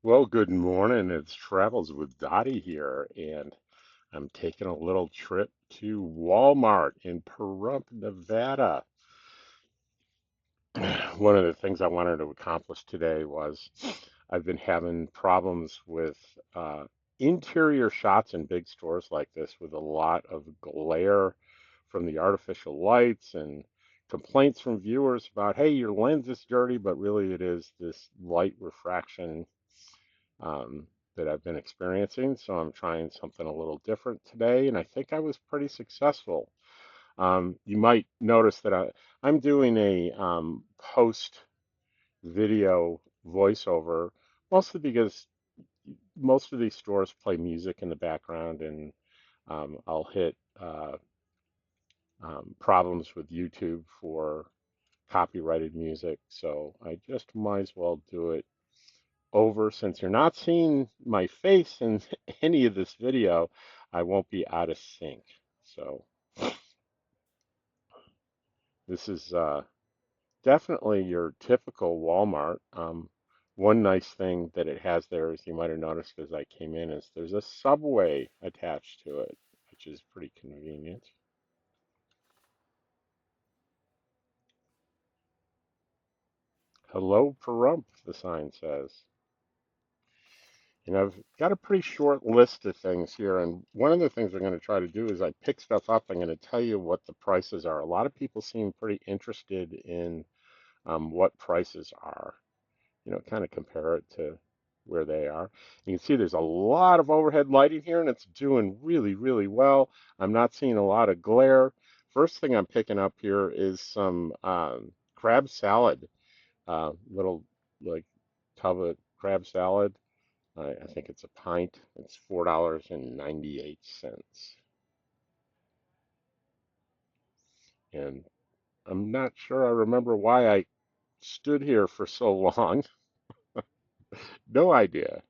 Well, good morning. It's Travels with Dottie here, and I'm taking a little trip to Walmart in Pahrump, Nevada. One of the things I wanted to accomplish today was I've been having problems with uh, interior shots in big stores like this with a lot of glare from the artificial lights and complaints from viewers about, hey, your lens is dirty, but really it is this light refraction um, that I've been experiencing. So I'm trying something a little different today, and I think I was pretty successful. You might notice that I'm doing a post video voiceover, mostly because most of these stores play music in the background, and I'll hit problems with YouTube for copyrighted music. So I just might as well do it over. Since you're not seeing my face in any of this video, I won't be out of sync. So this is definitely your typical Walmart. One nice thing that it has there, as you might have noticed as I came in, is there's a subway attached to it, which is pretty convenient. Hello, Pahrump, the sign says. And I've got a pretty short list of things here, and one of the things I'm going to try to do is I pick stuff up. I'm going to tell you what the prices are. A lot of people seem pretty interested in what prices are, kind of compare it to where they are. You can see there's a lot of overhead lighting here, and it's doing really, really well. I'm not seeing a lot of glare. First thing I'm picking up here is some crab salad, little like tub of crab salad. I think it's a pint. It's $4.98. And I'm not sure I remember why I stood here for so long. No idea.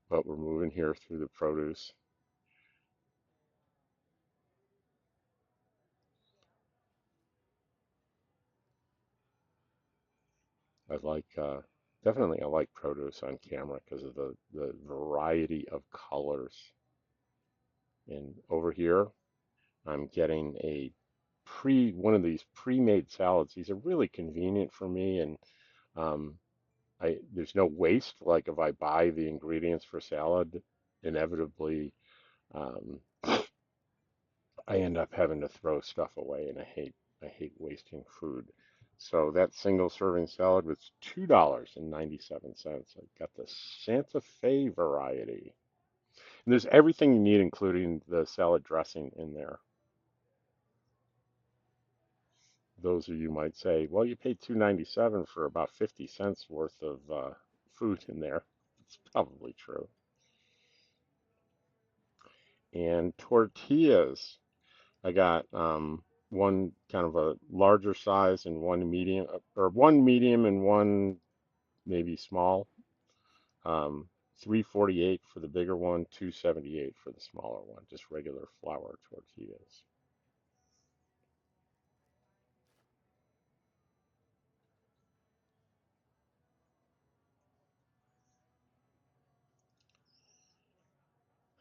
But we're moving here through the produce. I like definitely I like produce on camera because of the variety of colors. And over here, I'm getting a pre one of these pre-made salads. These are really convenient for me, and um, there's no waste. Like if I buy the ingredients for salad, inevitably um, I end up having to throw stuff away, and I hate wasting food. So that single serving salad was $2.97. I got the Santa Fe variety. And there's everything you need, including the salad dressing in there. Those of you might say, well, you paid $2.97 for about 50 cents worth of food in there. It's probably true. And tortillas. I got one kind of a larger size and one medium, or one medium and one maybe small. 348 for the bigger one, 278 for the smaller one, just regular flour tortillas.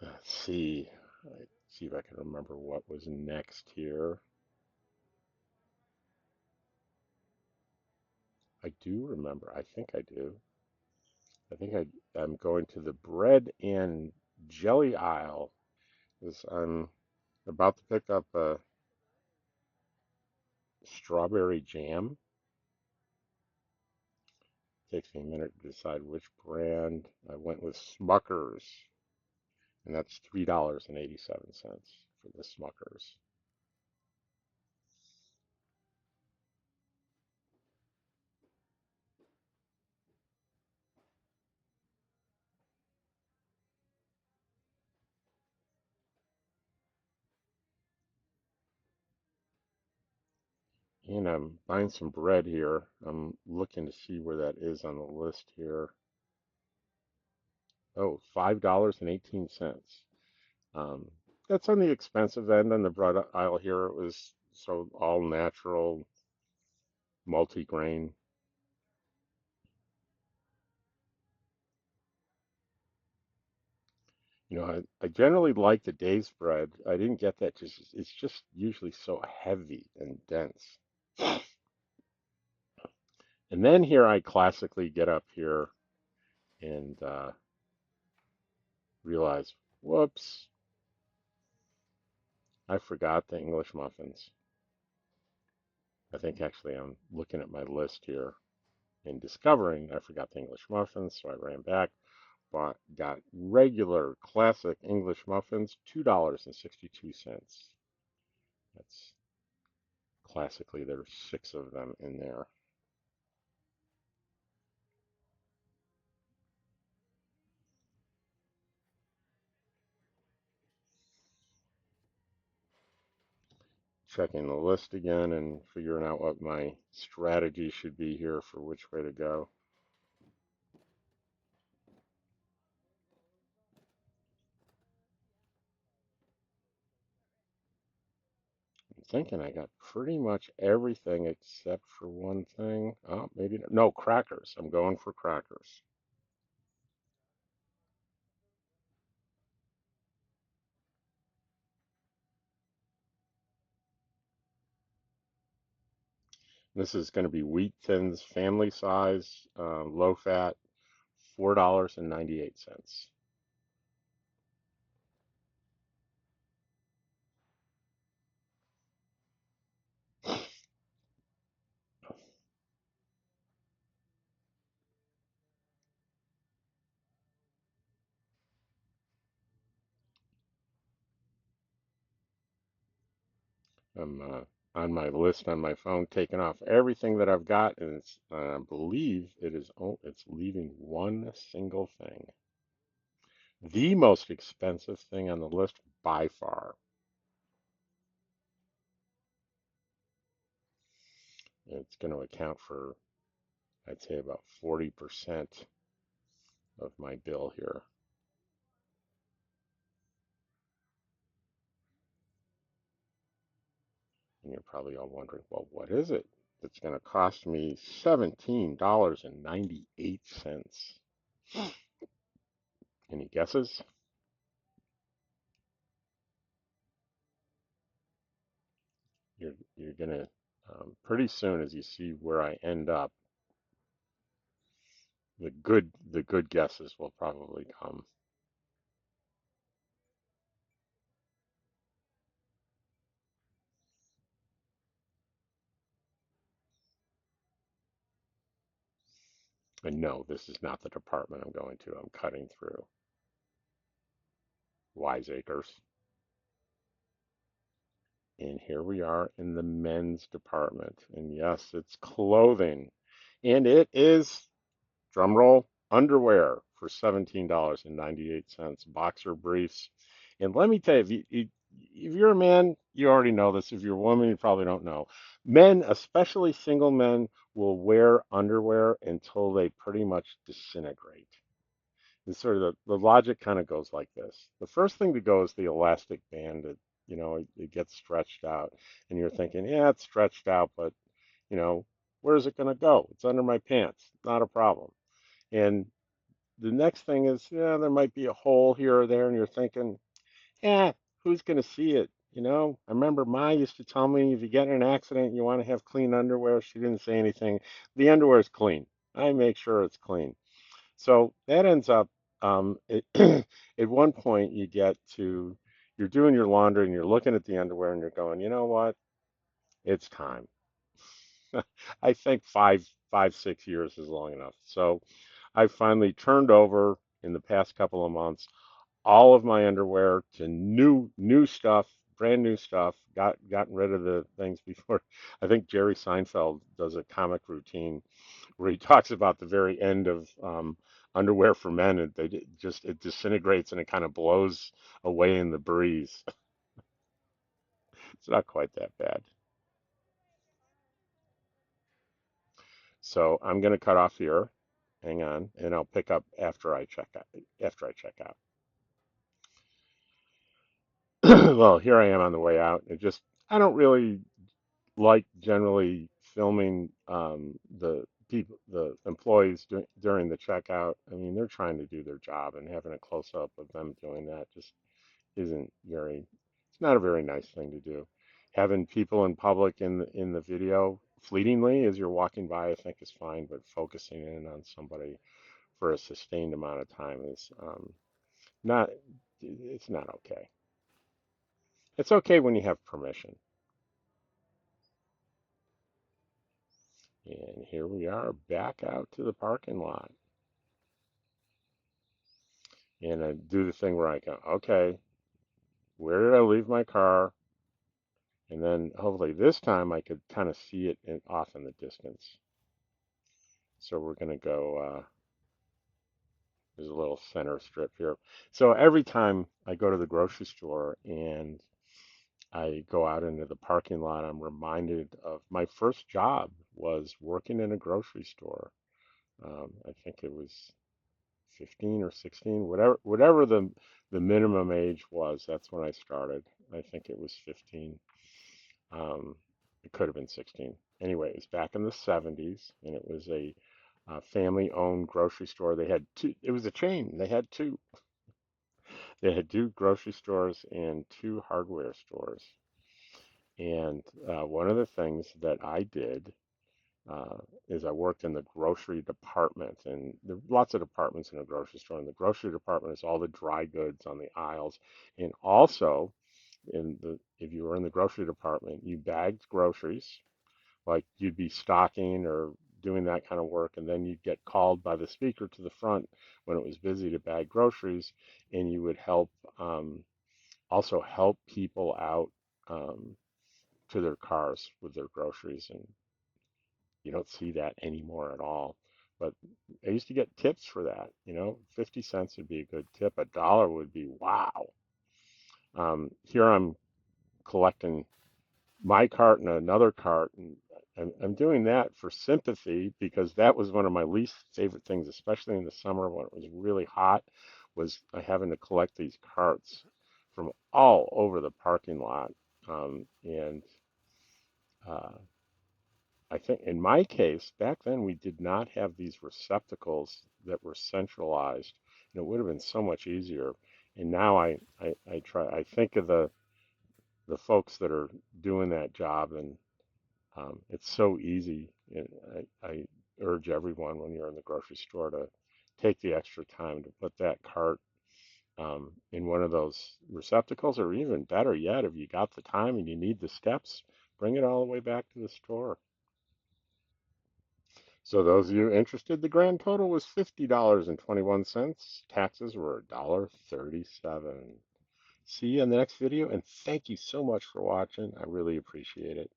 Let's see. Let's see if I can remember what was next here. I do remember. I think I do. I'm going to the bread and jelly aisle because I'm about to pick up a strawberry jam. Takes me a minute to decide which brand. I went with Smucker's, and that's $3.87 for the Smucker's. And I'm buying some bread here. I'm looking to see where that is on the list here. Oh, $5.18. Um, that's on the expensive end on the bread aisle here. It was so all natural, multi-grain. I generally like the Dave's bread. I didn't get that. Just it's just usually so heavy and dense. And then here I classically get up here and realize, whoops, I forgot the English muffins. I think actually I'm looking at my list here and discovering I forgot the English muffins, so I ran back, got regular classic English muffins, $2.62. That's classically there's six of them in there. Checking the list again and figuring out what my strategy should be here for which way to go. I'm thinking I got pretty much everything except for one thing. Oh, maybe no, crackers. I'm going for crackers. This is going to be Wheat Thins family size, low fat, $4.98. I'm on my list on my phone, taking off everything that I've got, and I believe it's leaving one single thing. The most expensive thing on the list by far. It's going to account for, I'd say, about 40% of my bill here. And you're probably all wondering, well, what is it? It's going to cost me $17.98. Any guesses? You're going to, pretty soon as you see where I end up, the good guesses will probably come. And no, this is not the department I'm going to. I'm cutting through wiseacres. And here we are in the men's department. And yes, it's clothing. And it is, drum roll, underwear for $17.98, boxer briefs. And let me tell you, if you're a man, you already know this. If you're a woman, you probably don't know. Men, especially single men, will wear underwear until they pretty much disintegrate. And sort of the logic kind of goes like this. The first thing to go is the elastic band. It gets stretched out, and you're thinking, yeah, it's stretched out, but you know, where is it going to go? It's under my pants. Not a problem. And the next thing is, yeah, there might be a hole here or there, and you're thinking, yeah, who's going to see it? I remember Ma used to tell me if you get in an accident, you want to have clean underwear. She didn't say anything. The underwear is clean. I make sure it's clean. So that ends up, at one point, you're doing your laundry and you're looking at the underwear and you're going, you know what? It's time. I think 6 years is long enough. So I finally turned over in the past couple of months all of my underwear to new stuff, brand new stuff. Gotten rid of the things before. I think Jerry Seinfeld does a comic routine where he talks about the very end of underwear for men, and it disintegrates and it kind of blows away in the breeze. It's not quite that bad. So I'm going to cut off here. Hang on, and I'll pick up after I check out. After I check out. Well, here I am on the way out. I don't really like generally filming the people, the employees during the checkout. I mean, they're trying to do their job, and having a close up of them doing that just isn't very, it's not a very nice thing to do. Having people in public in the video fleetingly as you're walking by, I think is fine, but focusing in on somebody for a sustained amount of time is not, it's not okay. It's okay when you have permission. And here we are back out to the parking lot. And I do the thing where I go, okay, where did I leave my car? And then hopefully this time I could kind of see it off in the distance. So we're going to go, there's a little center strip here. So every time I go to the grocery store and I go out into the parking lot, I'm reminded of my first job was working in a grocery store. I think it was 15 or 16, whatever the minimum age was. That's when I started. I think it was 15. Um, it could have been 16. Anyway, it was back in the 70s, and it was a family-owned grocery store. They had two. It was a chain. They had two. They had two grocery stores and two hardware stores. And one of the things that I did uh, is I worked in the grocery department, and there are lots of departments in a grocery store. And the grocery department is all the dry goods on the aisles, and also if you were in the grocery department, you bagged groceries, like you'd be stocking or doing that kind of work, and then you'd get called by the speaker to the front when it was busy to bag groceries, and you would help also help people out um, to their cars with their groceries, and you don't see that anymore at all. But I used to get tips for that. 50 cents would be a good tip. A dollar would be wow. Here I'm collecting my cart and another cart, and I'm doing that for sympathy because that was one of my least favorite things, especially in the summer when it was really hot, was having to collect these carts from all over the parking lot. And uh, I think in my case, back then we did not have these receptacles that were centralized, and it would have been so much easier. And now I try, I think of the folks that are doing that job, and it's so easy. And I urge everyone when you're in the grocery store to take the extra time to put that cart in one of those receptacles, or even better yet, if you got the time and you need the steps, bring it all the way back to the store. So those of you interested, the grand total was $50.21. Taxes were $1.37. See you in the next video, and thank you so much for watching. I really appreciate it.